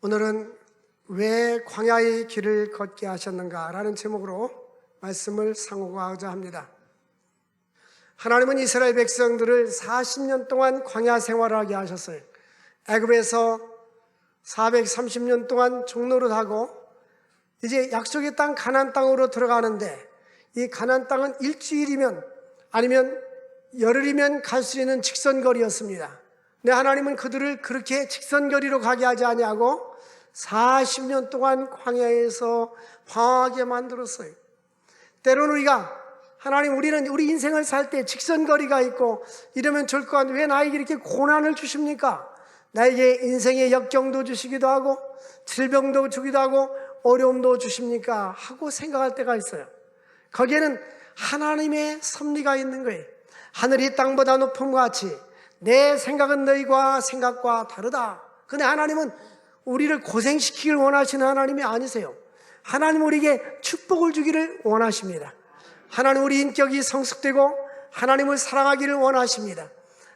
오늘은 왜 광야의 길을 걷게 하셨는가 라는 제목으로 말씀을 상고하고자 합니다. 하나님은 이스라엘 백성들을 40년 동안 광야 생활을 하게 하셨어요. 애굽에서 430년 동안 종노릇하고 이제 약속의 땅 가나안 땅으로 들어가는데, 이 가나안 땅은 일주일이면 아니면 열흘이면 갈 수 있는 직선거리였습니다. 근데 하나님은 그들을 그렇게 직선거리로 가게 하지 아니하고 40년 동안 광야에서 방황하게 만들었어요. 때로는 우리는 우리 인생을 살 때 직선거리가 있고 이러면 좋을 것 같은데 왜 나에게 이렇게 고난을 주십니까? 나에게 인생의 역경도 주시기도 하고 질병도 주기도 하고 어려움도 주십니까? 하고 생각할 때가 있어요. 거기에는 하나님의 섭리가 있는 거예요. 하늘이 땅보다 높음과 같이 내 생각은 너희과 생각과 다르다. 근데 하나님은 우리를 고생시키길 원하시는 하나님이 아니세요. 하나님은 우리에게 축복을 주기를 원하십니다. 하나님 우리 인격이 성숙되고 하나님을 사랑하기를 원하십니다.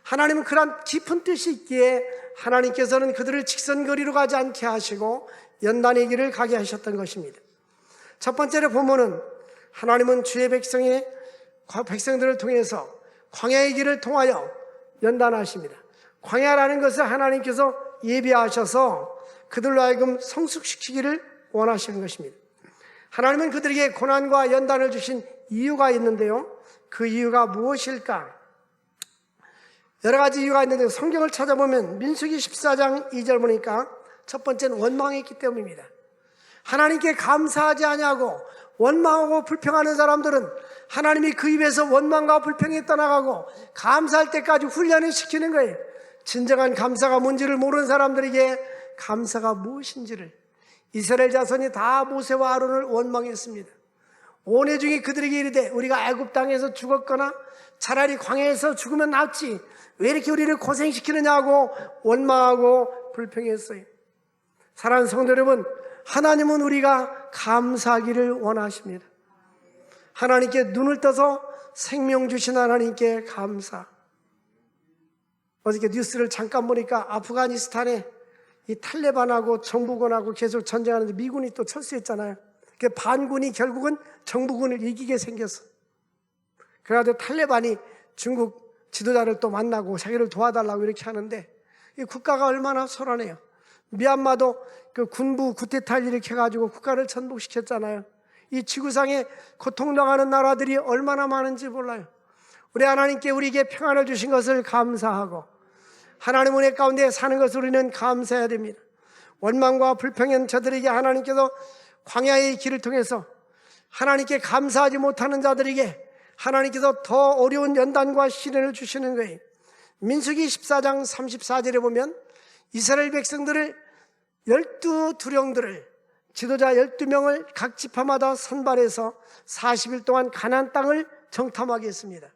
하나님은 그런 깊은 뜻이 있기에 하나님께서는 그들을 직선거리로 가지 않게 하시고 연단의 길을 가게 하셨던 것입니다. 첫 번째로 보면은 하나님은 주의 백성들을 통해서 광야의 길을 통하여 연단하십니다. 광야라는 것을 하나님께서 예비하셔서 그들로 하여금 성숙시키기를 원하시는 것입니다. 하나님은 그들에게 고난과 연단을 주신 이유가 있는데요, 그 이유가 무엇일까? 여러 가지 이유가 있는데 성경을 찾아보면 민수기 14장 2절 보니까 첫 번째는 원망했기 때문입니다. 하나님께 감사하지 아니하고 원망하고 불평하는 사람들은 하나님이 그 입에서 원망과 불평이 떠나가고 감사할 때까지 훈련을 시키는 거예요. 진정한 감사가 뭔지를 모르는 사람들에게 감사가 무엇인지를. 이스라엘 자손이 다 모세와 아론을 원망했습니다. 온 회중이 그들에게 이르되 우리가 애굽 땅에서 죽었거나 차라리 광야에서 죽으면 낫지 왜 이렇게 우리를 고생시키느냐고 원망하고 불평했어요. 사랑하는 성도 여러분, 하나님은 우리가 감사하기를 원하십니다. 하나님께 눈을 떠서 생명 주신 하나님께 감사. 어저께 뉴스를 잠깐 보니까 아프가니스탄에 이 탈레반하고 정부군하고 계속 전쟁하는데 미군이 또 철수했잖아요. 그 반군이 결국은 정부군을 이기게 생겼어. 그래가지고 탈레반이 중국 지도자를 또 만나고 자기를 도와달라고 이렇게 하는데, 이 국가가 얼마나 소란해요. 미얀마도 그 군부 쿠데타를 일으켜가지고 국가를 전복시켰잖아요. 이 지구상에 고통당하는 나라들이 얼마나 많은지 몰라요. 우리 하나님께 우리에게 평안을 주신 것을 감사하고 하나님 은혜 가운데 사는 것을 우리는 감사해야 됩니다. 원망과 불평한 저들에게 하나님께서 광야의 길을 통해서 하나님께 감사하지 못하는 자들에게 하나님께서 더 어려운 연단과 시련을 주시는 거예요. 민수기 14장 34절에 보면 이스라엘 백성들을 12두령들을 지도자 12명을 각 지파마다 선발해서 40일 동안 가나안 땅을 정탐하게 했습니다.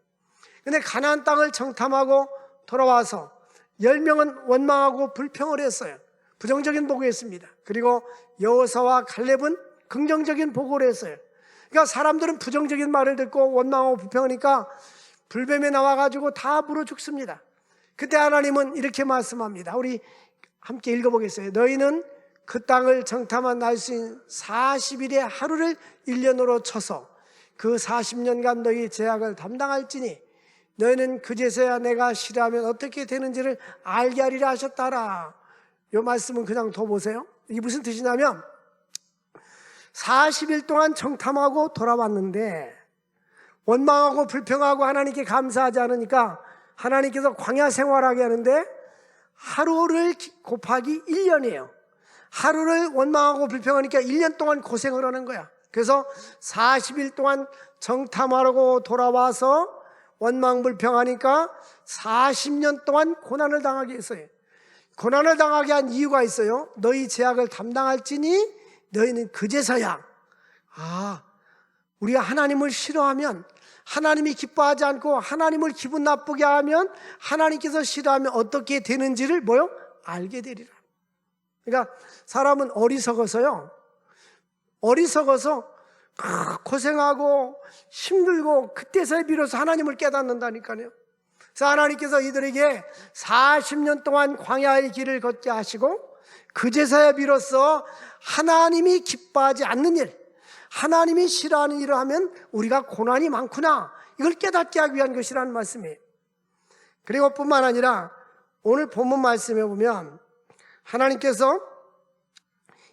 그런데 가나안 땅을 정탐하고 돌아와서 10명은 원망하고 불평을 했어요. 부정적인 보고했습니다. 그리고 여호사와 갈렙은 긍정적인 보고를 했어요. 그러니까 사람들은 부정적인 말을 듣고 원망하고 불평하니까 불뱀에 나와가지고 다 물어 죽습니다. 그때 하나님은 이렇게 말씀합니다. 우리 함께 읽어보겠어요. 너희는 그 땅을 정탐한 날수인 40일의 하루를 1년으로 쳐서 그 40년간 너희 죄악을 담당할지니 너희는 그제서야 내가 싫어하면 어떻게 되는지를 알게 하리라 하셨다라. 이 말씀은 그냥 더 보세요. 이게 무슨 뜻이냐면 40일 동안 정탐하고 돌아왔는데 원망하고 불평하고 하나님께 감사하지 않으니까 하나님께서 광야 생활하게 하는데 하루를 곱하기 1년이에요. 하루를 원망하고 불평하니까 1년 동안 고생을 하는 거야. 그래서 40일 동안 정탐하고 돌아와서 원망 불평하니까 40년 동안 고난을 당하게 했어요. 고난을 당하게 한 이유가 있어요. 너희 죄악을 담당할지니 너희는 그제서야, 우리가 하나님을 싫어하면, 하나님이 기뻐하지 않고 하나님을 기분 나쁘게 하면, 하나님께서 싫어하면 어떻게 되는지를 알게 되리라. 그러니까 사람은 어리석어서 고생하고 힘들고 그때서야 비로소 하나님을 깨닫는다니까요. 그래서 하나님께서 이들에게 40년 동안 광야의 길을 걷게 하시고 그제서야 비로소 하나님이 기뻐하지 않는 일, 하나님이 싫어하는 일을 하면 우리가 고난이 많구나, 이걸 깨닫게 하기 위한 것이라는 말씀이에요. 그리고 뿐만 아니라 오늘 본문 말씀에 보면 하나님께서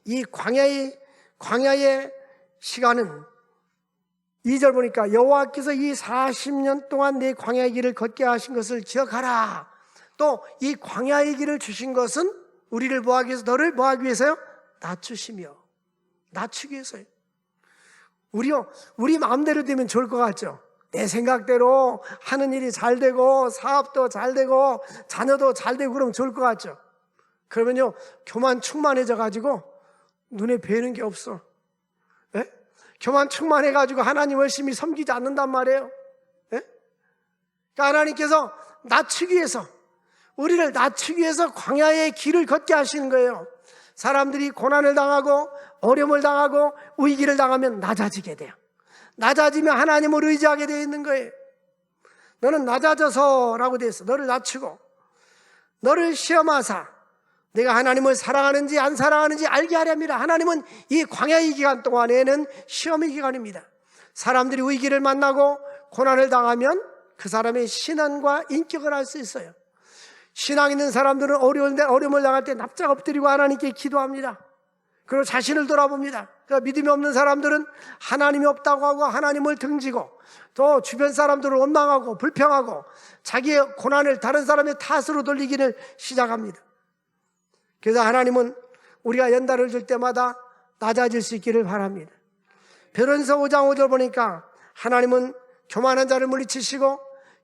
이 광야의 시간은 2절 보니까 여호와께서 이 40년 동안 내 광야의 길을 걷게 하신 것을 기억하라. 또 이 광야의 길을 주신 것은 우리를 뭐하기 위해서, 너를 뭐하기 위해서요? 낮추시며, 낮추기 위해서요. 우리 마음대로 되면 좋을 것 같죠? 내 생각대로 하는 일이 잘 되고 사업도 잘 되고 자녀도 잘 되고 그러면 좋을 것 같죠? 그러면요, 교만 충만해져 가지고 눈에 뵈는 게 없어. 예? 교만 충만해가지고 하나님 열심히 섬기지 않는단 말이에요. 예? 그러니까 하나님께서 낮추기 위해서, 우리를 낮추기 위해서 광야의 길을 걷게 하시는 거예요. 사람들이 고난을 당하고 어려움을 당하고 위기를 당하면 낮아지게 돼요. 낮아지면 하나님을 의지하게 되어 있는 거예요. 너는 낮아져서라고 되어 있어. 너를 낮추고 너를 시험하사 내가 하나님을 사랑하는지 안 사랑하는지 알게 하려 합니다. 하나님은 이 광야의 기간 동안에는 시험의 기간입니다. 사람들이 위기를 만나고 고난을 당하면 그 사람의 신앙과 인격을 알 수 있어요. 신앙 있는 사람들은 어려움을 당할 때 납작 엎드리고 하나님께 기도합니다. 그리고 자신을 돌아봅니다. 그러니까 믿음이 없는 사람들은 하나님이 없다고 하고 하나님을 등지고 또 주변 사람들을 원망하고 불평하고 자기의 고난을 다른 사람의 탓으로 돌리기를 시작합니다. 그래서 하나님은 우리가 연단을 줄 때마다 낮아질 수 있기를 바랍니다. 베드로전서 5장 5절 보니까 하나님은 교만한 자를 물리치시고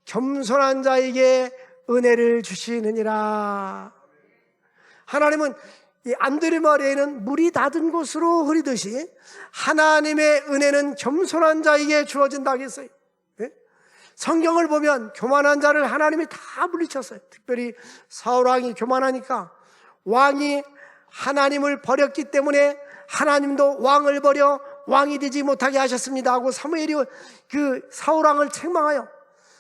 겸손한 자에게 은혜를 주시느니라. 하나님은 이 안드레 머리에는 물이 닫은 곳으로 흐리듯이 하나님의 은혜는 겸손한 자에게 주어진다고 했어요. 네? 성경을 보면 교만한 자를 하나님이 다 물리쳤어요. 특별히 사울왕이 교만하니까 왕이 하나님을 버렸기 때문에 하나님도 왕을 버려 왕이 되지 못하게 하셨습니다 하고 사무엘이 그 사울왕을 책망하여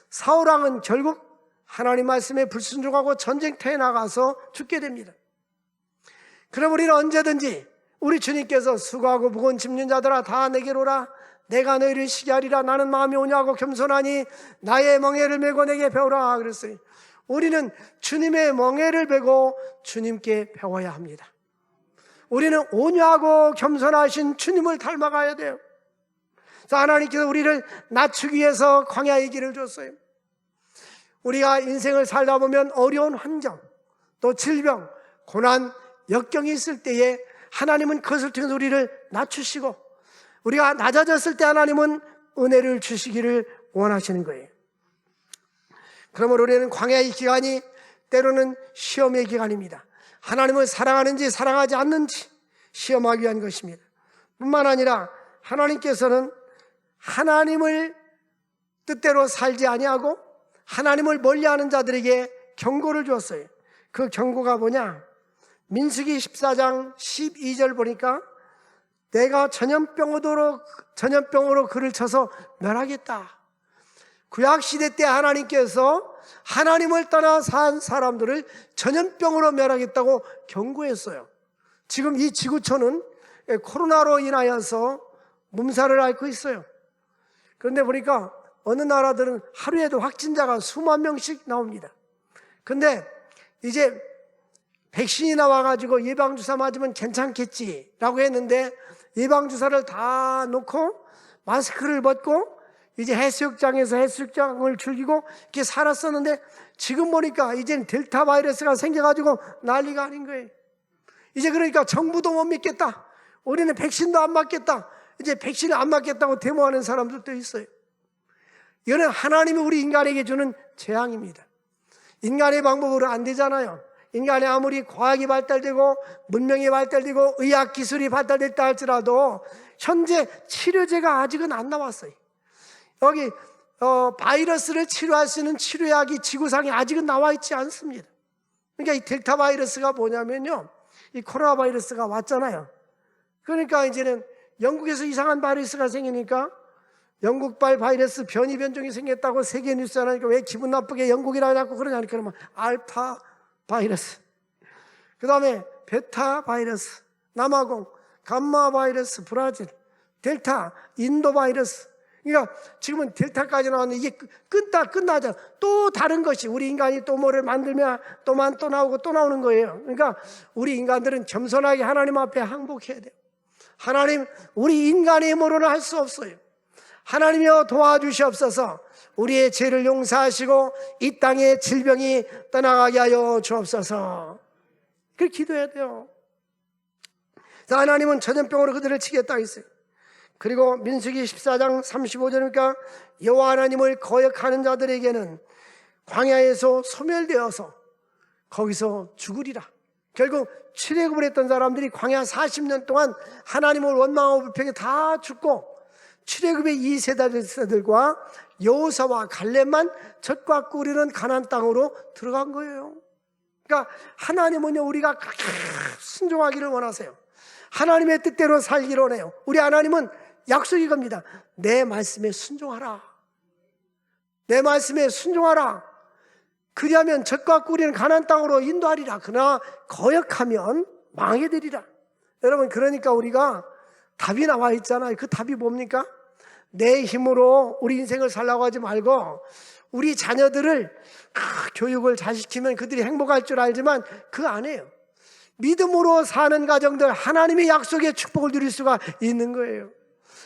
사울왕은 결국 하나님 말씀에 불순종하고 전쟁터에 나가서 죽게 됩니다. 그럼 우리는 언제든지 우리 주님께서 수고하고 무거운 짐진 자들아 다 내게로 오라, 내가 너희를 쉬게 하리라, 나는 마음이 온유하고 겸손하니 나의 멍에를 메고 내게 배우라 그랬어요. 우리는 주님의 멍에를 베고 주님께 배워야 합니다. 우리는 온유하고 겸손하신 주님을 닮아가야 돼요. 하나님께서 우리를 낮추기 위해서 광야의 길을 줬어요. 우리가 인생을 살다 보면 어려운 환경, 또 질병, 고난, 역경이 있을 때에 하나님은 그것을 통해서 우리를 낮추시고 우리가 낮아졌을 때 하나님은 은혜를 주시기를 원하시는 거예요. 그러므로 우리는 광야의 기간이 때로는 시험의 기간입니다. 하나님을 사랑하는지 사랑하지 않는지 시험하기 위한 것입니다. 뿐만 아니라 하나님께서는 하나님을 뜻대로 살지 아니하고 하나님을 멀리하는 자들에게 경고를 주었어요. 그 경고가 뭐냐? 민수기 14장 12절 보니까 내가 전염병으로 그를 쳐서 멸하겠다. 구약시대 때 하나님께서 하나님을 떠나 산 사람들을 전염병으로 멸하겠다고 경고했어요. 지금 이 지구촌은 코로나로 인하여서 몸살을 앓고 있어요. 그런데 보니까 어느 나라들은 하루에도 확진자가 수만 명씩 나옵니다. 근데 이제 백신이 나와가지고 예방주사 맞으면 괜찮겠지라고 했는데 예방주사를 다 놓고 마스크를 벗고 이제 해수욕장에서 해수욕장을 즐기고 이렇게 살았었는데 지금 보니까 이제는 델타 바이러스가 생겨가지고 난리가 아닌 거예요. 이제 그러니까 정부도 못 믿겠다. 우리는 백신도 안 맞겠다. 이제 백신을 안 맞겠다고 데모하는 사람들도 있어요. 이거는 하나님이 우리 인간에게 주는 재앙입니다. 인간의 방법으로 안 되잖아요. 인간이 아무리 과학이 발달되고 문명이 발달되고 의학기술이 발달됐다 할지라도 현재 치료제가 아직은 안 나왔어요. 여기 바이러스를 치료할 수 있는 치료약이 지구상에 아직은 나와 있지 않습니다. 그러니까 이 델타 바이러스가 뭐냐면요, 이 코로나 바이러스가 왔잖아요. 그러니까 이제는 영국에서 이상한 바이러스가 생기니까 영국발 바이러스 변이 변종이 생겼다고 세계 뉴스 하니까 왜 기분 나쁘게 영국이라고 자꾸 그러냐니까 그러면 알파 바이러스, 그 다음에 베타 바이러스, 남아공, 감마 바이러스, 브라질, 델타, 인도 바이러스. 그러니까 지금은 델타까지 나왔는데 이게 끝나죠. 또 다른 것이, 우리 인간이 또 뭐를 만들면 또 나오고 또 나오는 거예요. 그러니까 우리 인간들은 겸손하게 하나님 앞에 항복해야 돼요. 하나님, 우리 인간의 힘으로는 할 수 없어요. 하나님이여 도와주시옵소서. 우리의 죄를 용서하시고 이 땅의 질병이 떠나가게 하여 주옵소서. 그렇게 기도해야 돼요. 하나님은 전염병으로 그들을 치겠다 했어요. 그리고 민수기 14장 35절이니까 여호와 하나님을 거역하는 자들에게는 광야에서 소멸되어서 거기서 죽으리라. 결국 출애굽을 했던 사람들이 광야 40년 동안 하나님을 원망하고 불평해 다 죽고, 출애굽의 2세대들과 여호사와 갈렙만 젖과 꿀이는 가나안 땅으로 들어간 거예요. 그러니까 하나님은요, 우리가 순종하기를 원하세요. 하나님의 뜻대로 살기를 원해요. 우리 하나님은 약속이 겁니다. 내 말씀에 순종하라. 내 말씀에 순종하라. 그리하면 젖과 꿀이는 가나안 땅으로 인도하리라. 그러나 거역하면 망해되리라. 여러분, 그러니까 우리가 답이 나와 있잖아요. 그 답이 뭡니까? 내 힘으로 우리 인생을 살라고 하지 말고, 우리 자녀들을 교육을 잘 시키면 그들이 행복할 줄 알지만 그 아니에요. 믿음으로 사는 가정들, 하나님의 약속의 축복을 누릴 수가 있는 거예요.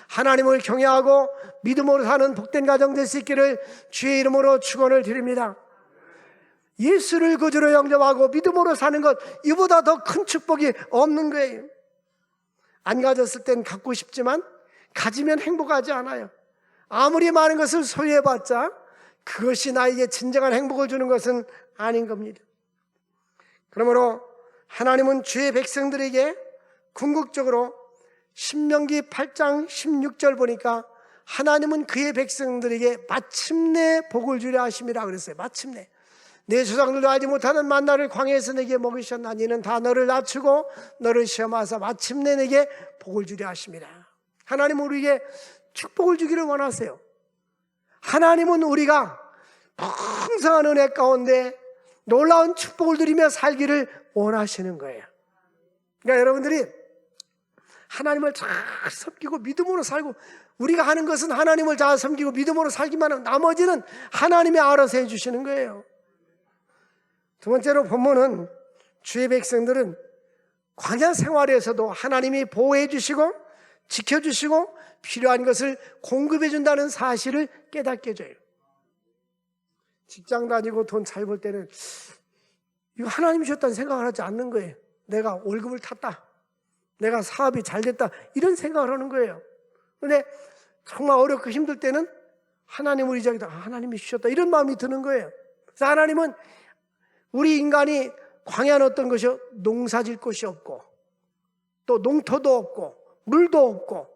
하나님을 경외하고 믿음으로 사는 복된 가정 될 수 있기를 주의 이름으로 축원을 드립니다. 예수를 구주로 영접하고 믿음으로 사는 것, 이보다 더 큰 축복이 없는 거예요. 안 가졌을 땐 갖고 싶지만 가지면 행복하지 않아요. 아무리 많은 것을 소유해봤자 그것이 나에게 진정한 행복을 주는 것은 아닌 겁니다. 그러므로 하나님은 주의 백성들에게 궁극적으로 신명기 8장 16절 보니까 하나님은 그의 백성들에게 마침내 복을 주려 하심이라 그랬어요. 마침내. 내 조상들도 알지 못하는 만나를 광야에서 내게 먹이셨나니 이는 다 너를 낮추고 너를 시험하사 마침내 내게 복을 주려 하심이라. 하나님은 우리에게 축복을 주기를 원하세요. 하나님은 우리가 풍성한 은혜 가운데 놀라운 축복을 누리며 살기를 원하시는 거예요. 그러니까 여러분들이 하나님을 잘 섬기고 믿음으로 살고, 우리가 하는 것은 하나님을 잘 섬기고 믿음으로 살기만 하면 나머지는 하나님이 알아서 해주시는 거예요. 두 번째로 본문은 주의 백성들은 광야 생활에서도 하나님이 보호해 주시고 지켜주시고 필요한 것을 공급해 준다는 사실을 깨닫게 해줘요. 직장 다니고 돈 잘 벌 때는 이거 하나님이 줬다는 생각을 하지 않는 거예요. 내가 월급을 탔다, 내가 사업이 잘 됐다, 이런 생각을 하는 거예요. 그런데 정말 어렵고 힘들 때는 하나님을 의지하기도, 하나님이 주셨다, 이런 마음이 드는 거예요. 그래서 하나님은 우리 인간이 광야는 어떤 것이요? 농사질 곳이 없고 또 농토도 없고 물도 없고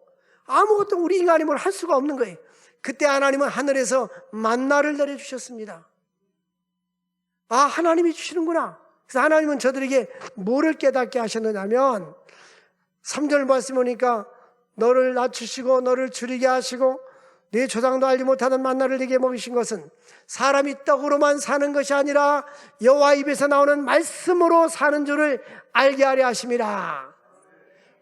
아무것도 우리 인간이 뭘 할 수가 없는 거예요. 그때 하나님은 하늘에서 만나를 내려주셨습니다. 아, 하나님이 주시는구나. 그래서 하나님은 저들에게 뭐를 깨닫게 하셨느냐면 3절 말씀 보니까 너를 낮추시고 너를 줄이게 하시고 네 조상도 알지 못하는 만나를 네게 먹이신 것은 사람이 떡으로만 사는 것이 아니라 여호와 입에서 나오는 말씀으로 사는 줄을 알게 하려 하심이라.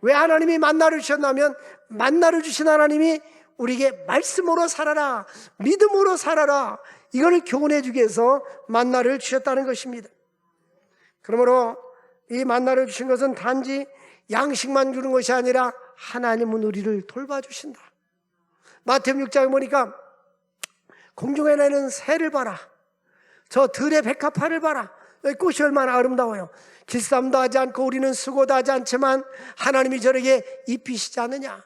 왜 하나님이 만나를 주셨냐면 만나를 주신 하나님이 우리에게 말씀으로 살아라, 믿음으로 살아라, 이거를 교훈해 주기 위해서 만나를 주셨다는 것입니다. 그러므로 이 만나를 주신 것은 단지 양식만 주는 것이 아니라 하나님은 우리를 돌봐주신다. 마태복음 6장에 보니까 공중에 나는 새를 봐라, 저 들의 백합화를 봐라, 여기 꽃이 얼마나 아름다워요. 길쌈도 하지 않고 우리는 수고도 하지 않지만 하나님이 저에게 입히시지 않느냐.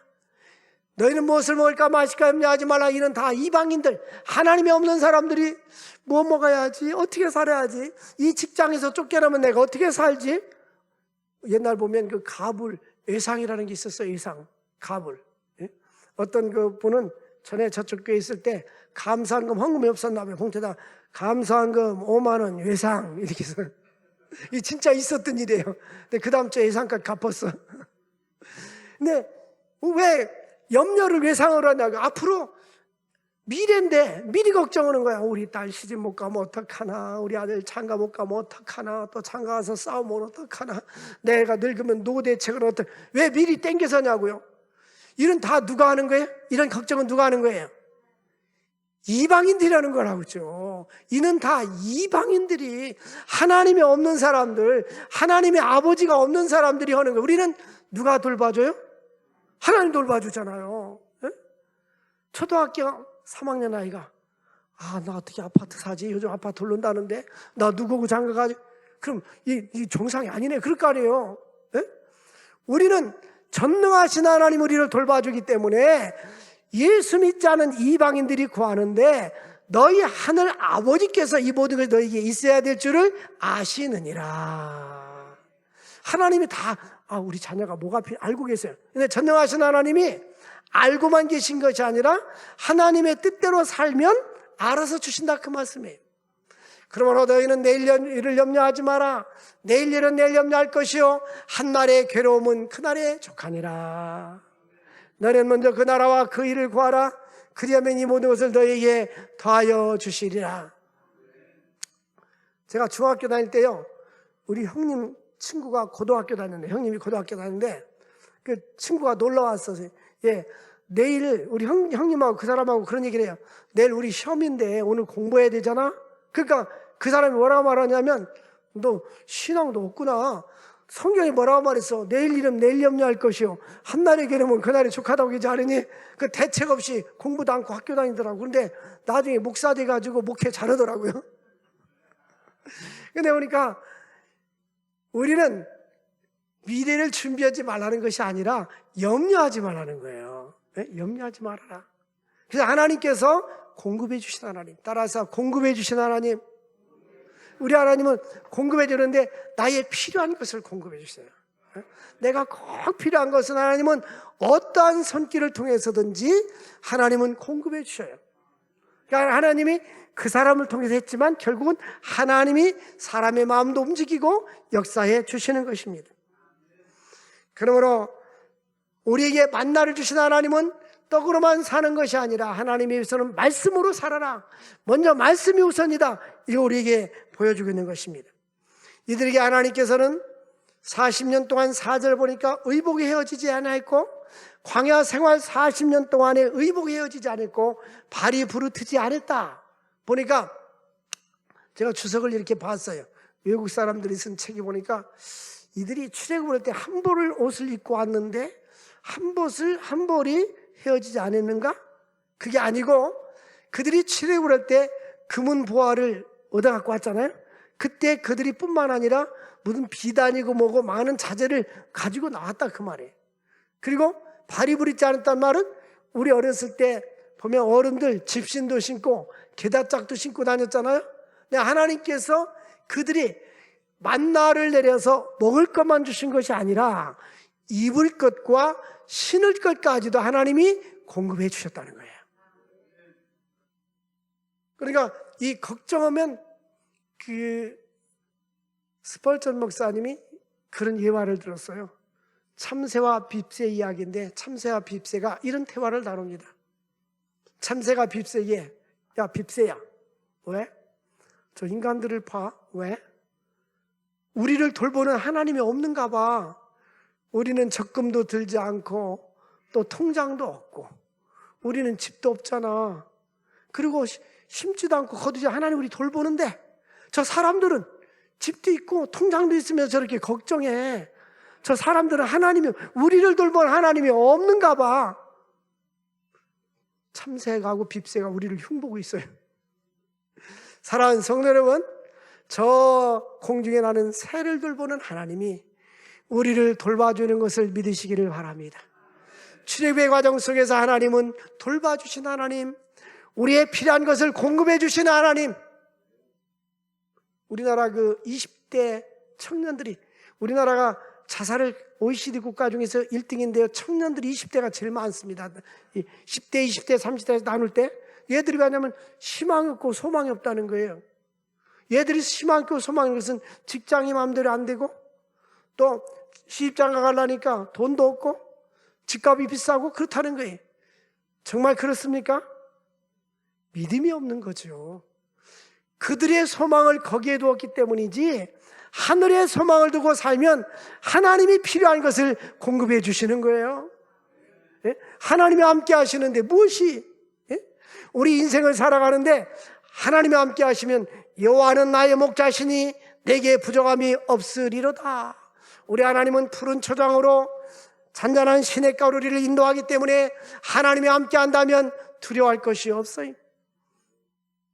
너희는 무엇을 먹을까 마실까 염려하지 말라. 이는 다 이방인들, 하나님이 없는 사람들이 뭐 먹어야지, 어떻게 살아야지, 이 직장에서 쫓겨나면 내가 어떻게 살지. 옛날 보면 그 가불 외상이라는 게 있었어요. 외상, 가불. 어떤 그 분은 전에 저쪽 교회 있을 때 감사한금 헌금이 없었나 봐요. 봉투에다 감사한금 5만 원 외상 이렇게 해서 이 진짜 있었던 일이에요. 근데 그 다음 주에 외상까지 갚았어. 근데 왜 염려를 외상을 하냐고. 앞으로 미래인데 미리 걱정하는 거야. 우리 딸 시집 못 가면 어떡하나, 우리 아들 장가 못 가면 어떡하나, 또 장가 가서 싸우면 어떡하나, 내가 늙으면 노후 대책을 왜 미리 땡겨서냐고요. 이런 다 누가 하는 거예요? 이런 걱정은 누가 하는 거예요? 이방인들이라는 거라고죠. 이는 다 이방인들이, 하나님이 없는 사람들, 하나님의 아버지가 없는 사람들이 하는 거예요. 우리는 누가 돌봐줘요? 하나님 돌봐주잖아요. 네? 초등학교 3학년 아이가 나 어떻게 아파트 사지? 요즘 아파트 오른다는데 나 누구고 장가 가지? 그럼 이 정상이 아니네, 그럴 거 아니에요. 네? 우리는 전능하신 하나님 우리를 돌봐주기 때문에 예수 믿지 않은 이방인들이 구하는데 너희 하늘 아버지께서 이 모든 것이 너희에게 있어야 될 줄을 아시느니라. 하나님이 다 우리 자녀가 뭐가 알고 계세요. 근데 전능하신 하나님이 알고만 계신 것이 아니라 하나님의 뜻대로 살면 알아서 주신다, 그 말씀이에요. 그러므로 너희는 내일 일을 염려하지 마라. 내일 일은 내일 염려할 것이요 한날의 괴로움은 그날에 족하니라. 너는 먼저 그 나라와 그 일을 구하라. 그리하면 이 모든 것을 너희에게 더하여 주시리라. 제가 중학교 다닐 때요, 우리 형님 친구가 고등학교 다녔는데, 형님이 고등학교 다녔는데 그 친구가 놀러 왔어요. 내일 우리 형님하고 그 사람하고 그런 얘기를 해요. 내일 우리 시험인데 오늘 공부해야 되잖아. 그러니까 그 사람이 뭐라고 말하냐면, 너 신앙도 없구나. 성경이 뭐라고 말했어? 내일 일은 내일 염려할 것이요 한날의 괴로움은 그날이 족하다고 하지 않으니? 그 대책 없이 공부도 않고 학교 다니더라고. 근데 나중에 목사 돼가지고 목회 잘하더라고요. 근데 보니까 우리는 미래를 준비하지 말라는 것이 아니라 염려하지 말라는 거예요. 네? 염려하지 말아라. 그래서 하나님께서 공급해 주신 하나님, 따라서 공급해 주신 하나님, 우리 하나님은 공급해 주는데 나의 필요한 것을 공급해 주세요. 내가 꼭 필요한 것은 하나님은 어떠한 손길을 통해서든지 하나님은 공급해 주셔요. 그러니까 하나님이 그 사람을 통해서 했지만 결국은 하나님이 사람의 마음도 움직이고 역사해 주시는 것입니다. 그러므로 우리에게 만나를 주신 하나님은 떡으로만 사는 것이 아니라 하나님의 위해서는 말씀으로 살아라. 먼저 말씀이 우선이다. 이거 우리에게 보여주고 있는 것입니다. 이들에게 하나님께서는 40년 동안 4절 보니까 의복이 헤어지지 않았고, 광야 생활 40년 동안에 의복이 헤어지지 않았고 발이 부르트지 않았다. 보니까 제가 주석을 이렇게 봤어요. 외국 사람들이 쓴 책이 보니까 이들이 출애굽을 할 때 한 벌을 옷을 입고 왔는데 한 벌이 헤어지지 않았는가? 그게 아니고 그들이 출애굽을 할 때 금은 보화를 얻어갖고 왔잖아요. 그때 그들이 뿐만 아니라 무슨 비단이고 뭐고 많은 자재를 가지고 나왔다, 그 말이에요. 그리고 발이 부르지 않았단 말은 우리 어렸을 때 보면 어른들 집신도 신고 게다짝도 신고 다녔잖아요. 근데 하나님께서 그들이 만나를 내려서 먹을 것만 주신 것이 아니라 입을 것과 신을 것까지도 하나님이 공급해 주셨다는 거예요. 그러니까 이 걱정하면 그 스펄전 목사님이 그런 예화를 들었어요. 참새와 빕새 이야기인데 참새와 빕새가 이런 대화를 나눕니다. 참새가 빕새에게, 야 빕새야, 왜? 저 인간들을 봐. 왜? 우리를 돌보는 하나님이 없는가 봐. 우리는 적금도 들지 않고 또 통장도 없고 우리는 집도 없잖아. 그리고 심지도 않고 거두지 하나님 우리 돌보는데 저 사람들은 집도 있고 통장도 있으면서 저렇게 걱정해. 저 사람들은 하나님이, 우리를 돌보는 하나님이 없는가 봐. 참새가고 빕새가 우리를 흉보고 있어요. 사랑하는 성도 여러분, 저 공중에 나는 새를 돌보는 하나님이 우리를 돌봐주는 것을 믿으시기를 바랍니다. 출애굽의 과정 속에서 하나님은 돌봐주신 하나님, 우리의 필요한 것을 공급해 주신 하나님. 우리나라 그 20대 청년들이, 우리나라가 자살을 OECD 국가 중에서 1등인데요. 청년들이 20대가 제일 많습니다. 10대, 20대, 30대에서 나눌 때 얘들이 왜냐하면 희망이 없고 소망이 없다는 거예요. 얘들이 희망이 없고 소망이 없는 것은 직장이 마음대로 안 되고 또 시집장가 가려니까 돈도 없고 집값이 비싸고 그렇다는 거예요. 정말 그렇습니까? 믿음이 없는 거죠. 그들의 소망을 거기에 두었기 때문이지, 하늘의 소망을 두고 살면 하나님이 필요한 것을 공급해 주시는 거예요. 예? 하나님이 함께 하시는데 무엇이, 예? 우리 인생을 살아가는데 하나님이 함께 하시면 여호와는 나의 목자시니 내게 부족함이 없으리로다. 우리 하나님은 푸른 초장으로 잔잔한 시냇가로 우리를 인도하기 때문에 하나님이 함께 한다면 두려워할 것이 없어요.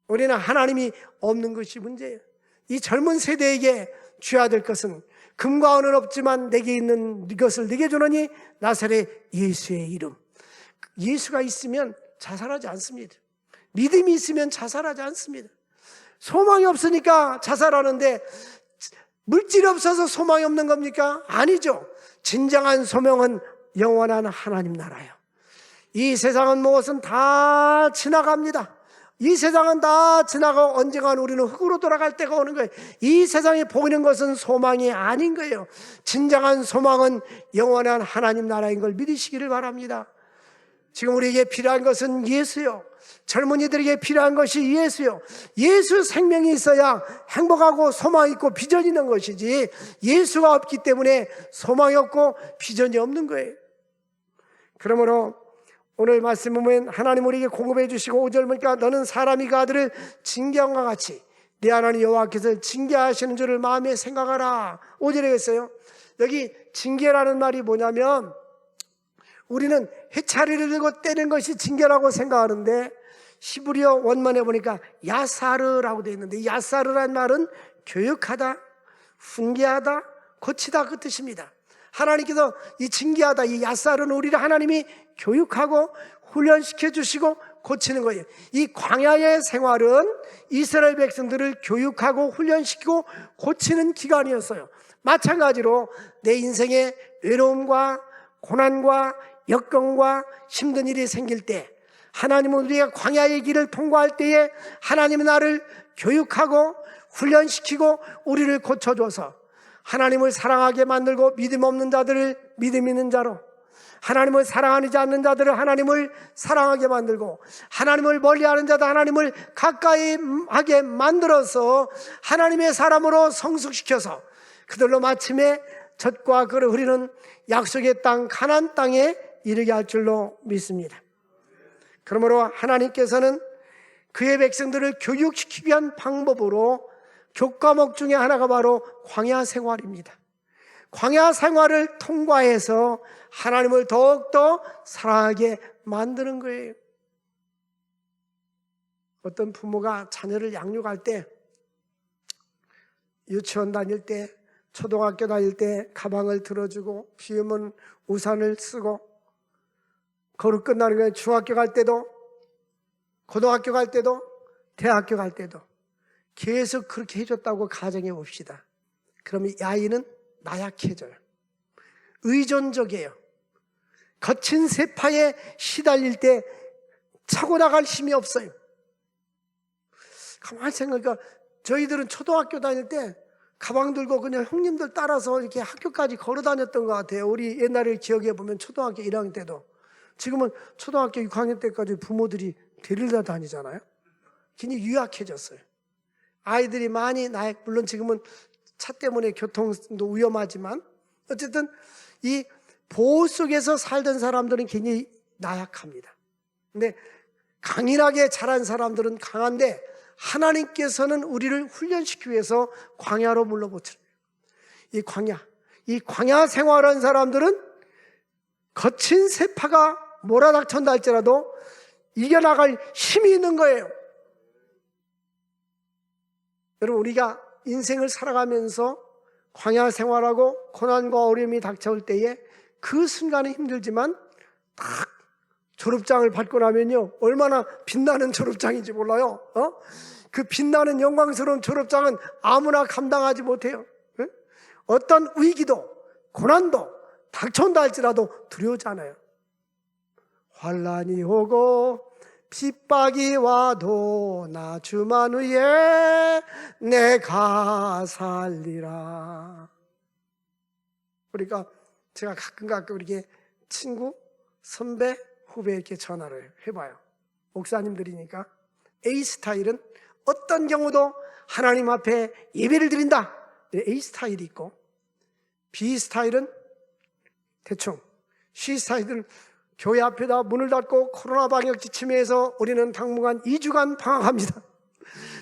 우리는 하나님이 없는 것이 문제예요. 이 젊은 세대에게 줘야 될 것은 금과 은은 없지만 내게 있는 것을 네게 주노니 나사렛 예수의 이름. 예수가 있으면 자살하지 않습니다. 믿음이 있으면 자살하지 않습니다. 소망이 없으니까 자살하는데 물질이 없어서 소망이 없는 겁니까? 아니죠. 진정한 소명은 영원한 하나님 나라예요. 이 세상은 무엇은 다 지나갑니다. 이 세상은 다 지나가고 언젠간 우리는 흙으로 돌아갈 때가 오는 거예요. 이 세상에 보이는 것은 소망이 아닌 거예요. 진정한 소망은 영원한 하나님 나라인 걸 믿으시기를 바랍니다. 지금 우리에게 필요한 것은 예수요. 젊은이들에게 필요한 것이 예수요. 예수 생명이 있어야 행복하고 소망이 있고 비전이 있는 것이지, 예수가 없기 때문에 소망이 없고 비전이 없는 거예요. 그러므로 오늘 말씀 보면 하나님 우리에게 공급해 주시고 5절 보니까 너는 사람이 그 아들을 징계함과 같이 네 하나님 여호와께서 징계하시는 줄을 마음에 생각하라. 5절에 있어요. 여기 징계라는 말이 뭐냐면, 우리는 해차리를 들고 때리는 것이 징계라고 생각하는데 히브리어 원문에 보니까 야사르라고 되어 있는데, 야사르란 말은 교육하다, 훈계하다, 고치다 그 뜻입니다. 하나님께서 이 징계하다, 이 야사르는 우리를 하나님이 교육하고 훈련시켜 주시고 고치는 거예요. 이 광야의 생활은 이스라엘 백성들을 교육하고 훈련시키고 고치는 기간이었어요. 마찬가지로 내 인생에 외로움과 고난과 역경과 힘든 일이 생길 때, 하나님은 우리가 광야의 길을 통과할 때에 하나님은 나를 교육하고 훈련시키고 우리를 고쳐줘서 하나님을 사랑하게 만들고 믿음 없는 자들을 믿음 있는 자로, 하나님을 사랑하지 않는 자들을 하나님을 사랑하게 만들고, 하나님을 멀리하는 자들 하나님을 가까이 하게 만들어서 하나님의 사람으로 성숙시켜서 그들로 마침에 젖과 꿀을 흐르는 약속의 땅 가나안 땅에 이르게 할 줄로 믿습니다. 그러므로 하나님께서는 그의 백성들을 교육시키기 위한 방법으로 교과목 중에 하나가 바로 광야 생활입니다. 광야 생활을 통과해서 하나님을 더욱더 사랑하게 만드는 거예요. 어떤 부모가 자녀를 양육할 때, 유치원 다닐 때, 초등학교 다닐 때 가방을 들어주고, 비 오면 우산을 쓰고, 거룩 끝나는 거예요. 중학교 갈 때도, 고등학교 갈 때도, 대학교 갈 때도 계속 그렇게 해줬다고 가정해 봅시다. 그러면 이 아이는 나약해져요. 의존적이에요. 거친 세파에 시달릴 때 차고 나갈 힘이 없어요. 가만히 생각하니까 저희들은 초등학교 다닐 때 가방 들고 그냥 형님들 따라서 이렇게 학교까지 걸어 다녔던 것 같아요. 우리 옛날에 기억해 보면 초등학교 1학년 때도. 지금은 초등학교 6학년 때까지 부모들이 데리러 다니잖아요. 굉장히 유약해졌어요. 아이들이 많이 물론 지금은 차 때문에 교통도 위험하지만 어쨌든 이 보호 속에서 살던 사람들은 굉장히 나약합니다. 근데 강인하게 자란 사람들은 강한데, 하나님께서는 우리를 훈련시키기 위해서 광야로 불러보죠. 이 광야 생활한 사람들은 거친 세파가 몰아닥친다 할지라도 이겨나갈 힘이 있는 거예요. 여러분, 우리가 인생을 살아가면서 광야 생활하고 고난과 어려움이 닥쳐올 때에 그 순간은 힘들지만 딱 졸업장을 받고 나면요, 얼마나 빛나는 졸업장인지 몰라요. 그 빛나는 영광스러운 졸업장은 아무나 감당하지 못해요. 어떤 위기도 고난도 닥쳐온다 할지라도 두려우지 않아요. 환난이 오고 핍박이 와도 나 주만 위에 내가 살리라. 그러니까 제가 가끔 이렇게 친구, 선배, 후배 이렇게 전화를 해봐요. 목사님들이니까 A 스타일은 어떤 경우도 하나님 앞에 예배를 드린다. A 스타일이 있고, B 스타일은 대충, C 스타일은 교회 앞에다 문을 닫고 코로나 방역 지침에서 우리는 당분간 2주간 방학합니다.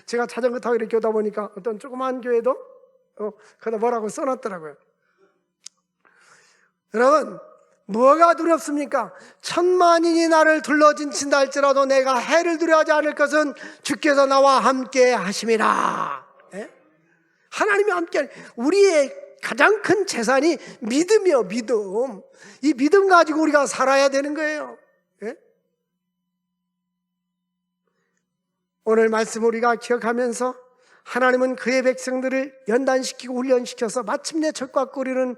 제가 자전거 타고 이렇게 오다 보니까 어떤 조그만 교회도 거기다 뭐라고 써놨더라고요. 여러분, 뭐가 두렵습니까? 천만인이 나를 둘러진친다 할지라도 내가 해를 두려워하지 않을 것은 주께서 나와 함께 하심이라. 예? 하나님이 함께, 우리의 가장 큰 재산이 믿음이요, 믿음. 이 믿음 가지고 우리가 살아야 되는 거예요. 예? 오늘 말씀 우리가 기억하면서 하나님은 그의 백성들을 연단시키고 훈련시켜서 마침내 젖과 꿀이는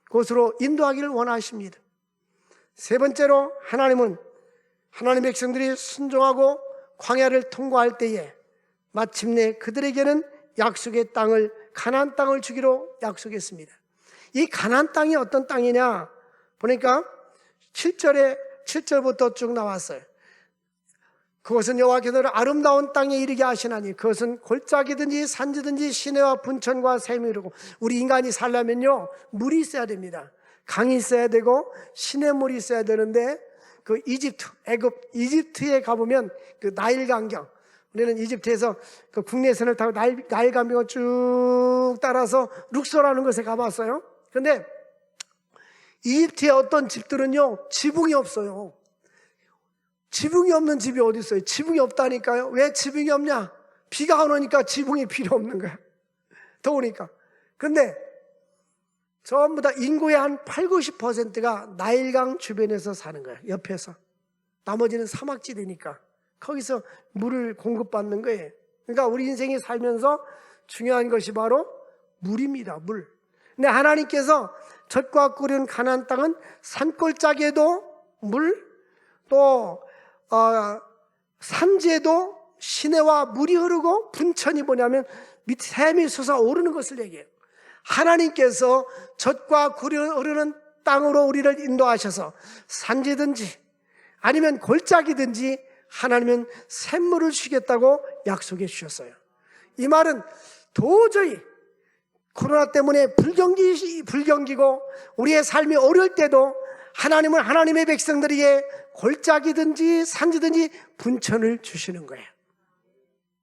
곳으로 인도하기를 원하십니다. 세 번째로 하나님은 하나님 백성들이 순종하고 광야를 통과할 때에 마침내 그들에게는 약속의 땅을, 가나안 땅을 주기로 약속했습니다. 이 가나안 땅이 어떤 땅이냐 보니까 7절부터 쭉 나왔어요. 그것은 여호와께서 아름다운 땅에 이르게 하시나니 그것은 골짜기든지 산지든지 시내와 분천과 샘이 이르고, 우리 인간이 살려면요 물이 있어야 됩니다. 강이 있어야 되고 시냇물이 있어야 되는데, 그 이집트에 가보면 그 나일 강경, 우리는 이집트에서 그 국내선을 타고 나일 강경을 쭉 따라서 룩소라는 곳에 가봤어요. 그런데 이집트의 어떤 집들은요 지붕이 없어요. 지붕이 없는 집이 어디 있어요? 지붕이 없다니까요. 왜 지붕이 없냐? 비가 안 오니까 지붕이 필요 없는 거야. 더우니까. 근데 전부 다 인구의 한 80~90%가 나일강 주변에서 사는 거야. 옆에서. 나머지는 사막지대니까 거기서 물을 공급받는 거예요. 그러니까 우리 인생이 살면서 중요한 것이 바로 물입니다. 물. 근데 하나님께서 젖과 꿀은 가나안 땅은 산골짜기에도 물, 또 산지에도 시내와 물이 흐르고 분천이 뭐냐면 밑 샘이 솟아오르는 것을 얘기해요. 하나님께서 젖과 꿀이 흐르는 땅으로 우리를 인도하셔서 산지든지 아니면 골짜기든지 하나님은 샘물을 주겠다고 약속해 주셨어요. 이 말은 도저히 코로나 때문에 불경기고 우리의 삶이 어려울 때도 하나님은 하나님의 백성들에게 골짜기든지 산지든지 분천을 주시는 거예요.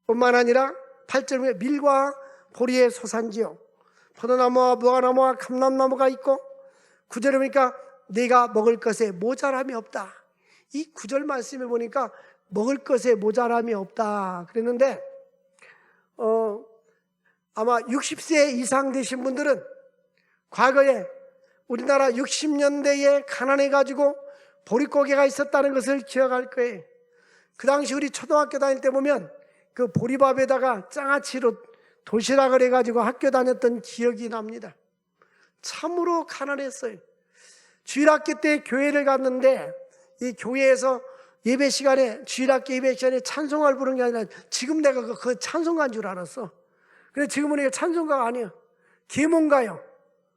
뿐만 아니라 8절에 밀과 보리의 소산지요, 포도나무와 무화과나무와 감람나무가 있고, 9절에 보니까 네가 먹을 것에 모자람이 없다. 이 9절 말씀에 보니까 먹을 것에 모자람이 없다 그랬는데, 아마 60세 이상 되신 분들은 과거에 우리나라 60년대에 가난해 가지고 보릿고개가 있었다는 것을 기억할 거예요. 그 당시 우리 초등학교 다닐 때 보면 그 보리밥에다가 장아찌로 도시락을 해가지고 학교 다녔던 기억이 납니다. 참으로 가난했어요. 주일학기 때 교회를 갔는데 이 교회에서 예배 시간에, 주일학기 예배 시간에 찬송가를 부르는 게 아니라, 지금 내가 그 찬송가인 줄 알았어. 근데 지금은 이게 찬송가가 아니에요. 계몽가요.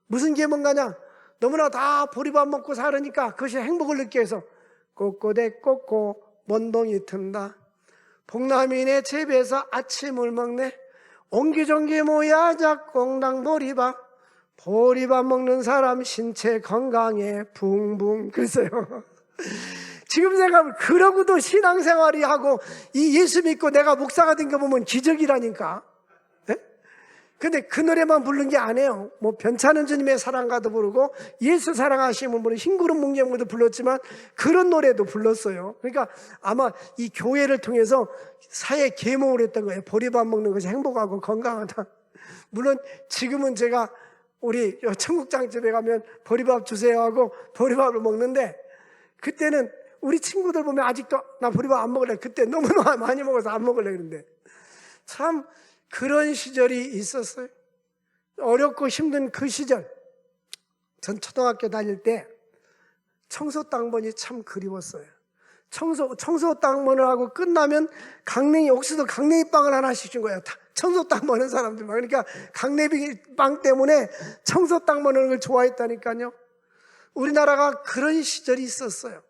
무슨 계몽가냐? 너무나 다 보리밥 먹고 살으니까 그것이 행복을 느끼기 위해서 꼬꼬대 꼬꼬 먼동이 튼다, 복남이네 집에서 아침을 먹네, 옹기종기 모야 작공당 보리밥, 보리밥 먹는 사람 신체 건강에 붕붕. 그랬어요. 지금 생각하면 그러고도 신앙생활이 하고 이 예수 믿고 내가 목사가 된 거 보면 기적이라니까. 근데 그 노래만 부른 게 아니에요. 뭐 변찮은 주님의 사랑가도 부르고 예수 사랑하시는 분은 흰구름 뭉게무도 불렀지만 그런 노래도 불렀어요. 그러니까 아마 이 교회를 통해서 사회 계몽을 했던 거예요. 보리밥 먹는 것이 행복하고 건강하다. 물론 지금은 제가 우리 청국장집에 가면 보리밥 주세요 하고 보리밥을 먹는데, 그때는 우리 친구들 보면 아직도 나 보리밥 안 먹을래, 그때 너무 많이 먹어서 안 먹을래 그러는데, 참 그런 시절이 있었어요. 어렵고 힘든 그 시절, 전 초등학교 다닐 때 청소 당번이 참 그리웠어요. 청소 당번을 하고 끝나면 옥수수 강냉이 빵을 하나씩 준 거예요. 청소 당번 한 사람들만. 그러니까 강냉이 빵 때문에 청소 당번을 걸 좋아했다니까요. 우리나라가 그런 시절이 있었어요.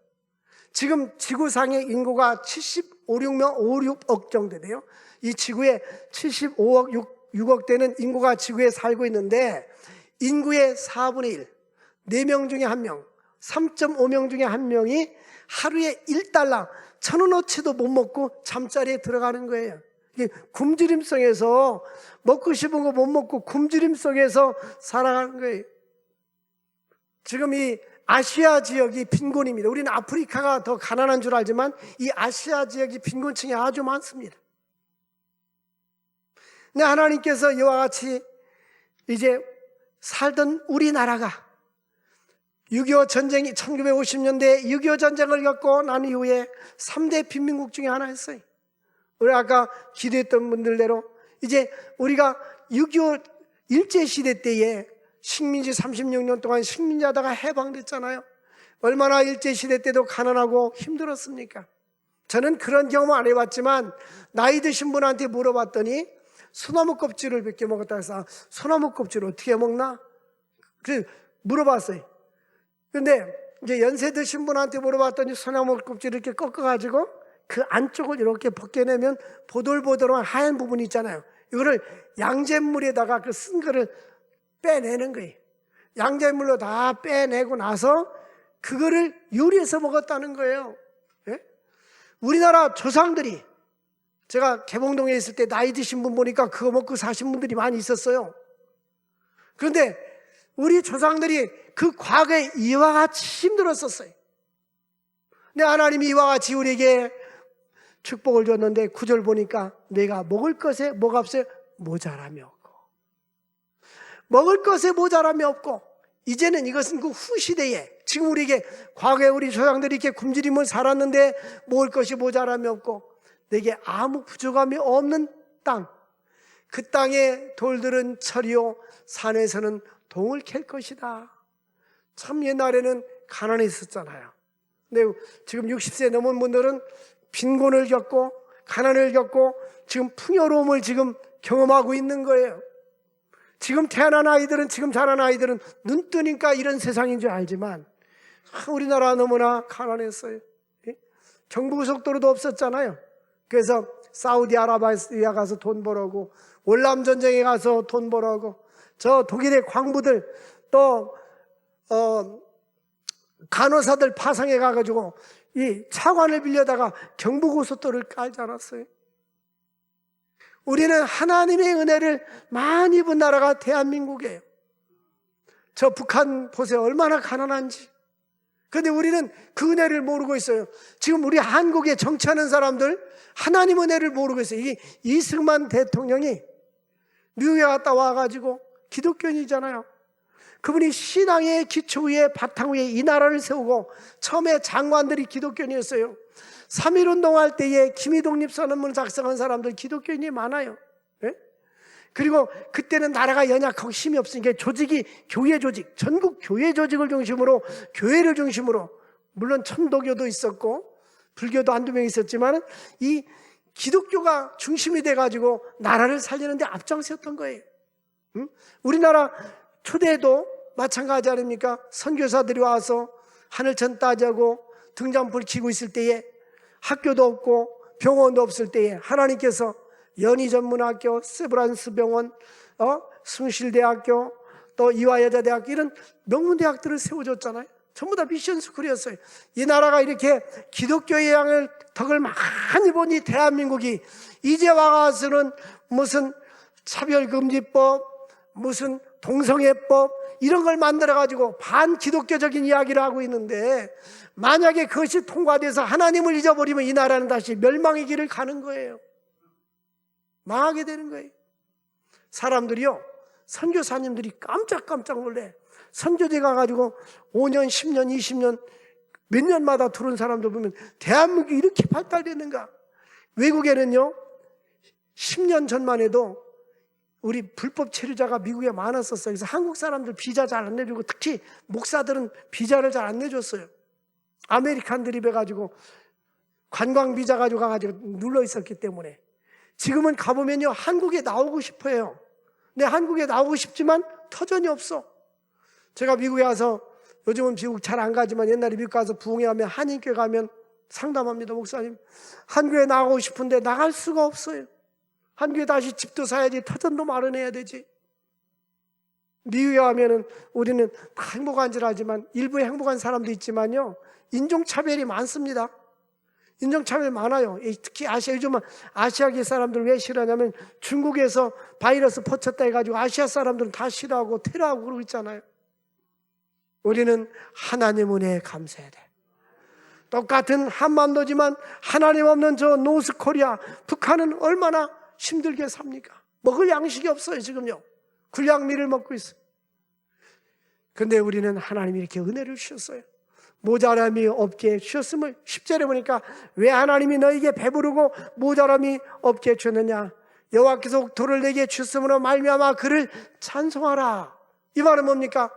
지금 지구상의 인구가 6억 정도 돼요. 이 지구에 75억, 6억 되는 인구가 지구에 살고 있는데 인구의 4분의 1, 4명 중에 1명, 3.5명 중에 1명이 하루에 1달러, 1,000원어치도 못 먹고 잠자리에 들어가는 거예요. 이게 굶주림 속에서 먹고 싶은 거 못 먹고 굶주림 속에서 살아가는 거예요. 지금 이 아시아 지역이 빈곤입니다. 우리는 아프리카가 더 가난한 줄 알지만 이 아시아 지역이 빈곤층이 아주 많습니다. 근데 하나님께서 이와 같이 이제 살던 우리나라가 6.25 전쟁이 1950년대 6.25 전쟁을 겪고 난 이후에 3대 빈민국 중에 하나였어요. 우리 아까 기도했던 분들대로 이제 우리가 6.25 일제시대 때에 식민지 36년 동안 식민지하다가 해방됐잖아요. 얼마나 일제시대 때도 가난하고 힘들었습니까? 저는 그런 경험 안 해봤지만 나이 드신 분한테 물어봤더니 소나무 껍질을 몇 개 먹었다 해서 소나무 껍질을 어떻게 먹나? 그래서 물어봤어요. 근데 이제 연세 드신 분한테 물어봤더니 소나무 껍질을 이렇게 꺾어가지고 그 안쪽을 이렇게 벗겨내면 보들보들한 하얀 부분이 있잖아요. 이거를 양잿물에다가 그 쓴 거를 빼내는 거예요. 양잿물로 다 빼내고 나서 그거를 요리해서 먹었다는 거예요. 예? 우리나라 조상들이 제가 개봉동에 있을 때 나이 드신 분 보니까 그거 먹고 사신 분들이 많이 있었어요. 그런데 우리 조상들이 그 과거에 이와 같이 힘들었었어요. 근데 하나님이 이와 같이 우리에게 축복을 줬는데 9절 보니까 내가 먹을 것에 뭐가 없어요? 모자람이 없고 먹을 것에 모자람이 없고 이제는 이것은 그 후시대에 지금 우리에게 과거에 우리 조상들이 이렇게 굶주림을 살았는데 먹을 것이 모자람이 없고 내게 아무 부족함이 없는 땅, 그 땅에 돌들은 철이요 산에서는 동을 캘 것이다. 참 옛날에는 가난했었잖아요. 근데 지금 60세 넘은 분들은 빈곤을 겪고 가난을 겪고 지금 풍요로움을 지금 경험하고 있는 거예요. 지금 태어난 아이들은 지금 자란 아이들은 눈 뜨니까 이런 세상인 줄 알지만 우리나라 너무나 가난했어요. 경부고속도로도 없었잖아요. 그래서 사우디아라비아 가서 돈 벌어오고 월남전쟁에 가서 돈 벌어오고 저 독일의 광부들 또 간호사들 파상해 가가지고 이 차관을 빌려다가 경부고속도로를 깔지 않았어요. 우리는 하나님의 은혜를 많이 입은 나라가 대한민국이에요. 저 북한 보세요. 얼마나 가난한지. 그런데 우리는 그 은혜를 모르고 있어요. 지금 우리 한국에 정치하는 사람들 하나님 은혜를 모르고 있어요. 이 이승만 대통령이 미국에 갔다 와가지고 기독교인이잖아요. 그분이 신앙의 기초 위에 바탕 위에 이 나라를 세우고 처음에 장관들이 기독교인이었어요. 3.1 운동할 때에 기미독립선언문을 작성한 사람들 기독교인이 많아요. 네? 그리고 그때는 나라가 연약하고 힘이 없으니까 조직이 교회 조직, 전국 교회 조직을 중심으로 교회를 중심으로 물론 천도교도 있었고 불교도 한두 명 있었지만 이 기독교가 중심이 돼가지고 나라를 살리는데 앞장섰던 거예요. 우리나라 초대도 마찬가지 아닙니까? 선교사들이 와서 하늘천 따자고 등잔불 켜고 있을 때에 학교도 없고 병원도 없을 때에 하나님께서 연희전문학교, 세브란스 병원, 숭실대학교, 또 이화여자대학교 이런 명문대학들을 세워줬잖아요. 전부 다 미션 스쿨이었어요. 이 나라가 이렇게 기독교의 양을 덕을 많이 보니 대한민국이 이제 와가서는 무슨 차별금지법, 무슨 동성애법 이런 걸 만들어가지고 반기독교적인 이야기를 하고 있는데 만약에 그것이 통과돼서 하나님을 잊어버리면 이 나라는 다시 멸망의 길을 가는 거예요. 망하게 되는 거예요. 사람들이요, 선교사님들이 깜짝깜짝 놀래. 선교제 가가지고 5년, 10년, 20년 몇 년마다 들어온 사람들 보면 대한민국이 이렇게 발달됐는가. 외국에는요 10년 전만 해도 우리 불법 체류자가 미국에 많았었어요. 그래서 한국 사람들 비자 잘 안 내주고 특히 목사들은 비자를 잘 안 내줬어요. 아메리칸 드립 해가지고 관광 비자 가지고 가가지고 눌러 있었기 때문에 지금은 가보면요 한국에 나오고 싶어요. 근데 한국에 나오고 싶지만 터전이 없어. 제가 미국에 와서 요즘은 미국 잘 안 가지만 옛날에 미국 가서 부흥회 하면 한인교회 가면 상담합니다. 목사님, 한교회 나가고 싶은데 나갈 수가 없어요. 한교회 다시 집도 사야지, 터전도 마련해야 되지. 미국에 가면은 우리는 행복한 줄 알지만 일부에 행복한 사람도 있지만요, 인종차별이 많습니다. 인종차별이 많아요. 특히 아시아, 요즘은 아시아계 사람들 왜 싫어하냐면 중국에서 바이러스 퍼쳤다 해가지고 아시아 사람들은 다 싫어하고 테러하고 그러고 있잖아요. 우리는 하나님 은혜에 감사해야 돼. 똑같은 한반도지만 하나님 없는 저 노스코리아, 북한은 얼마나 힘들게 삽니까? 먹을 양식이 없어요. 지금요, 굴량미를 먹고 있어요. 근데 우리는 하나님이 이렇게 은혜를 주셨어요. 모자람이 없게 주셨음을 10절에 보니까 왜 하나님이 너에게 배부르고 모자람이 없게 주셨느냐, 여호와께서 돌을 내게 주셨으므로 말미암아 그를 찬송하라. 이 말은 뭡니까?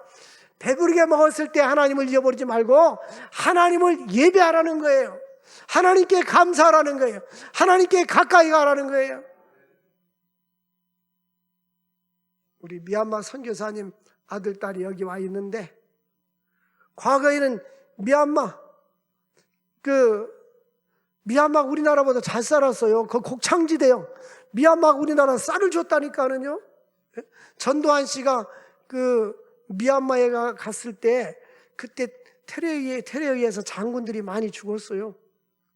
배부르게 먹었을 때 하나님을 잊어버리지 말고 하나님을 예배하라는 거예요. 하나님께 감사하라는 거예요. 하나님께 가까이 가라는 거예요. 우리 미얀마 선교사님 아들, 딸이 여기 와 있는데, 과거에는 미얀마 우리나라보다 잘 살았어요. 그 곡창지대요. 미얀마가 우리나라 쌀을 줬다니까는요. 전두환 씨가 미얀마에 갔을 때 그때 테러에 의해서 장군들이 많이 죽었어요.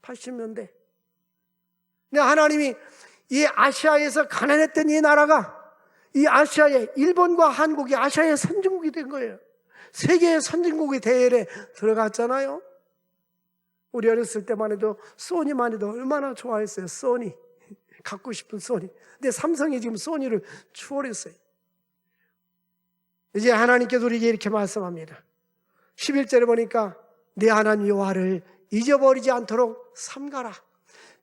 80년대. 근데 하나님이 이 아시아에서 가난했던 이 나라가 이 아시아에, 일본과 한국이 아시아의 선진국이 된 거예요. 세계의 선진국의 대열에 들어갔잖아요. 우리 어렸을 때만 해도 소니만 해도 얼마나 좋아했어요. 소니, 갖고 싶은 소니. 근데 삼성이 지금 소니를 추월했어요. 이제 하나님께서 우리에게 이렇게 말씀합니다. 11절에 보니까 내 하나님 여호와를 잊어버리지 않도록 삼가라.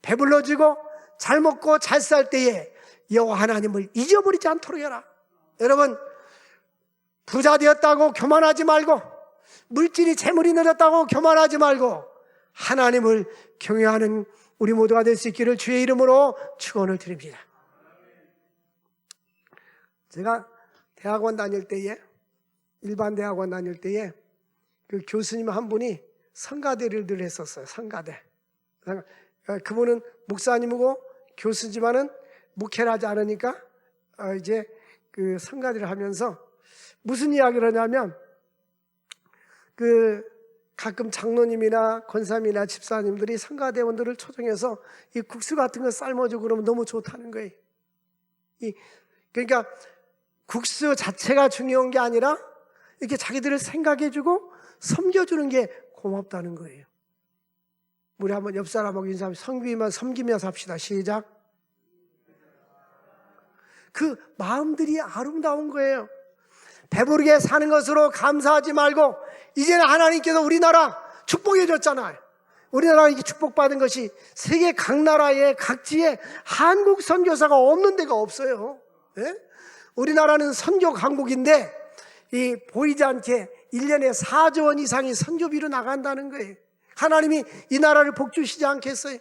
배불러지고 잘 먹고 잘 살 때에 여호와 하나님을 잊어버리지 않도록 해라. 여러분, 부자 되었다고 교만하지 말고, 물질이 재물이 늘었다고 교만하지 말고 하나님을 경외하는 우리 모두가 될 수 있기를 주의 이름으로 축원을 드립니다. 제가 대학원 다닐 때에, 일반 대학원 다닐 때에 그 교수님 한 분이 성가대를 늘 했었어요. 성가대. 그분은 목사님이고 교수지만은 목회를 하지 않으니까 이제 그 성가대를 하면서 무슨 이야기를 하냐면, 가끔 장로님이나 권사님이나 집사님들이 성가대원들을 초청해서 이 국수 같은 거 삶아주고 그러면 너무 좋다는 거예요. 그러니까 국수 자체가 중요한 게 아니라 이렇게 자기들을 생각해주고 섬겨주는 게 고맙다는 거예요. 우리 한번 옆 사람하고 인사하면 섬기면서 합시다. 시작. 그 마음들이 아름다운 거예요. 배부르게 사는 것으로 감사하지 말고, 이제는 하나님께서 우리나라 축복해 줬잖아요. 우리나라가 이게 축복받은 것이 세계 각 나라에 각지에 한국 선교사가 없는 데가 없어요. 예? 우리나라는 선교 강국인데 이 보이지 않게 1년에 4조 원 이상이 선교비로 나간다는 거예요. 하나님이 이 나라를 복주시지 않겠어요?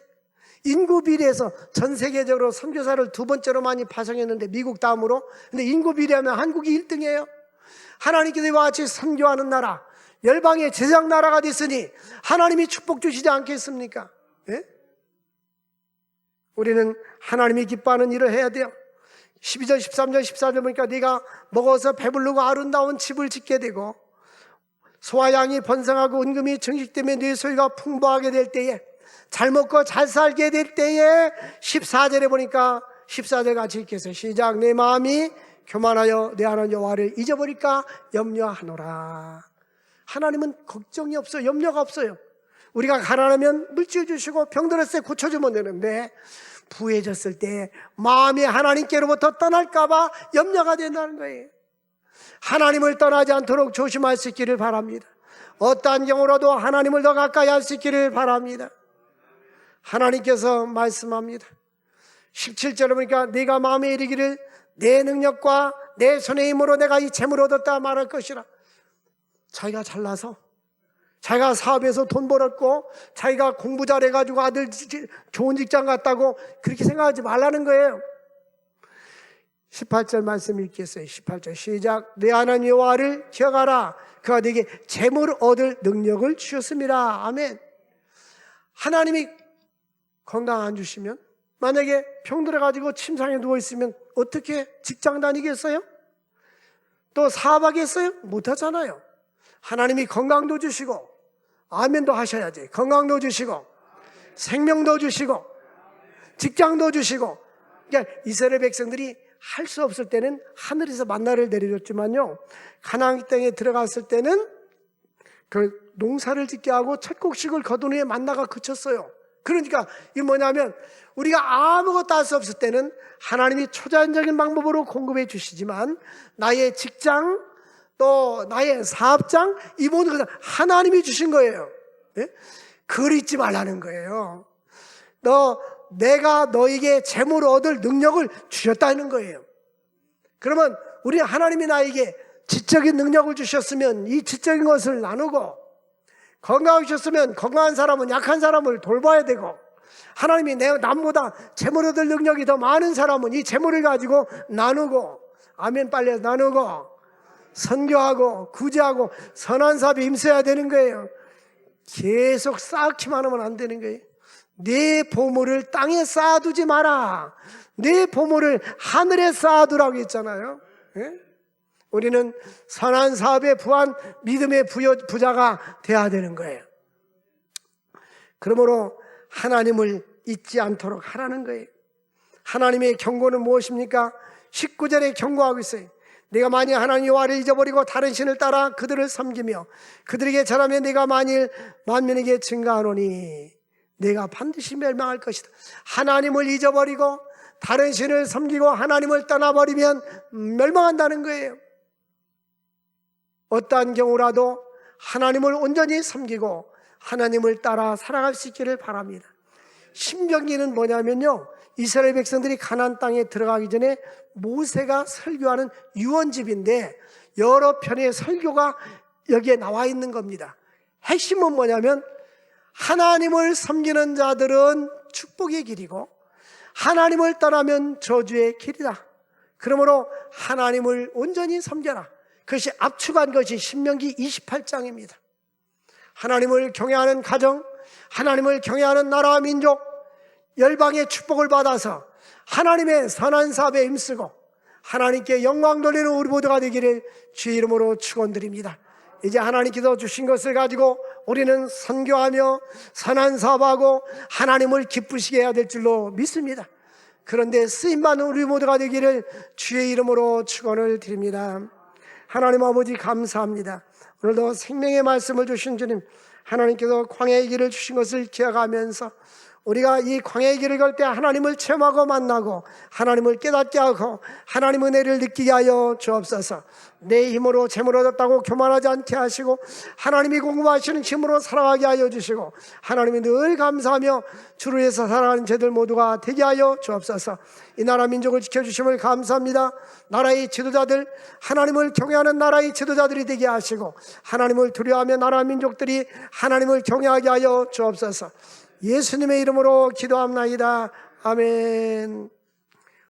인구 비례에서 전 세계적으로 선교사를 두 번째로 많이 파송했는데 미국 다음으로. 근데 인구 비례하면 한국이 1등이에요. 하나님께서 이와 같이 선교하는 나라, 열방의 제장 나라가 됐으니 하나님이 축복 주시지 않겠습니까? 예? 우리는 하나님이 기뻐하는 일을 해야 돼요. 12절, 13절, 14절 보니까 네가 먹어서 배부르고 아름다운 집을 짓게 되고 소와 양이 번성하고 은금이 증식되며 네 소유가 풍부하게 될 때에, 잘 먹고 잘 살게 될 때에, 14절에 보니까 14절 같이 읽겠어요. 시작. 내 마음이 교만하여 내 하나님 여호와를 잊어버릴까 염려하노라. 하나님은 걱정이 없어요. 염려가 없어요. 우리가 가난하면 물질 주시고 병들었을 때 고쳐주면 되는데, 부해졌을 때 마음이 하나님께로부터 떠날까 봐 염려가 된다는 거예요. 하나님을 떠나지 않도록 조심할 수 있기를 바랍니다. 어떠한 경우라도 하나님을 더 가까이 할 수 있기를 바랍니다. 하나님께서 말씀합니다. 17절에 보니까 네가 마음에 이르기를 내 능력과 내 손의 힘으로 내가 이 재물을 얻었다 말할 것이라. 자기가 잘나서, 자기가 사업에서 돈 벌었고, 자기가 공부 잘해가지고 아들 좋은 직장 갔다고 그렇게 생각하지 말라는 거예요. 18절 말씀 읽겠어요. 18절 시작. 내 하나님 여호와를 기억하라. 그가 네게 재물 얻을 능력을 주셨습니다. 아멘. 하나님이 건강 안 주시면, 만약에 병들어가지고 침상에 누워있으면 어떻게 직장 다니겠어요? 또 사업하겠어요? 못하잖아요. 하나님이 건강도 주시고, 아멘도 하셔야지. 건강도 주시고, 생명도 주시고, 직장도 주시고. 그러니까 이스라엘 백성들이 할 수 없을 때는 하늘에서 만나를 내려줬지만요, 가나안 땅에 들어갔을 때는 그 농사를 짓게 하고 첫 곡식을 거둔 후에 만나가 그쳤어요. 그러니까 이게 뭐냐면, 우리가 아무것도 할 수 없을 때는 하나님이 초자연적인 방법으로 공급해 주시지만, 나의 직장, 또 나의 사업장, 이 모든 것은 하나님이 주신 거예요. 예? 그걸 잊지 말라는 거예요. 내가 너에게 재물을 얻을 능력을 주셨다는 거예요. 그러면 우리 하나님이 나에게 지적인 능력을 주셨으면 이 지적인 것을 나누고, 건강하셨으면 건강한 사람은 약한 사람을 돌봐야 되고, 하나님이 남보다 재물 얻을 능력이 더 많은 사람은 이 재물을 가지고 나누고, 아멘, 빨리 나누고 선교하고 구제하고 선한 사업에 힘써야 되는 거예요. 계속 쌓기만 하면 안 되는 거예요. 내 보물을 땅에 쌓아두지 마라. 내 보물을 하늘에 쌓아두라고 했잖아요. 예? 우리는 선한 사업에 부한 믿음의 부자가 돼야 되는 거예요. 그러므로 하나님을 잊지 않도록 하라는 거예요. 하나님의 경고는 무엇입니까? 19절에 경고하고 있어요. 내가 만일 하나님 여호와를 잊어버리고 다른 신을 따라 그들을 섬기며 그들에게 절하며 내가 만일 만민에게 증가하노니 내가 반드시 멸망할 것이다. 하나님을 잊어버리고 다른 신을 섬기고 하나님을 떠나버리면 멸망한다는 거예요. 어떠한 경우라도 하나님을 온전히 섬기고 하나님을 따라 살아갈 수 있기를 바랍니다. 신명기는 뭐냐면요, 이스라엘 백성들이 가나안 땅에 들어가기 전에 모세가 설교하는 유언집인데 여러 편의 설교가 여기에 나와 있는 겁니다. 핵심은 뭐냐면, 하나님을 섬기는 자들은 축복의 길이고 하나님을 떠나면 저주의 길이다. 그러므로 하나님을 온전히 섬겨라. 그것이 압축한 것이 신명기 28장입니다. 하나님을 경외하는 가정, 하나님을 경외하는 나라와 민족, 열방의 축복을 받아서 하나님의 선한 사업에 힘쓰고 하나님께 영광 돌리는 우리 모두가 되기를 주의 이름으로 축원드립니다. 이제 하나님께서 주신 것을 가지고 우리는 선교하며 선한 사업하고 하나님을 기쁘시게 해야 될 줄로 믿습니다. 그런데 쓰임받는 우리 모두가 되기를 주의 이름으로 축원을 드립니다. 하나님 아버지 감사합니다. 오늘도 생명의 말씀을 주신 주님, 하나님께서 광야의 길을 주신 것을 기억하면서 우리가 이 광야의 길을 걸 때 하나님을 체험하고 만나고 하나님을 깨닫게 하고 하나님 은혜를 느끼게 하여 주옵소서. 내 힘으로 재물 얻었다고 교만하지 않게 하시고 하나님이 공급하시는 힘으로 살아가게 하여 주시고 하나님이 늘 감사하며 주를 위해서 살아가는 저들 모두가 되게 하여 주옵소서. 이 나라 민족을 지켜주심을 감사합니다. 나라의 지도자들, 하나님을 경외하는 나라의 지도자들이 되게 하시고 하나님을 두려워하며 나라 민족들이 하나님을 경외하게 하여 주옵소서. 예수님의 이름으로 기도합나이다. 아멘.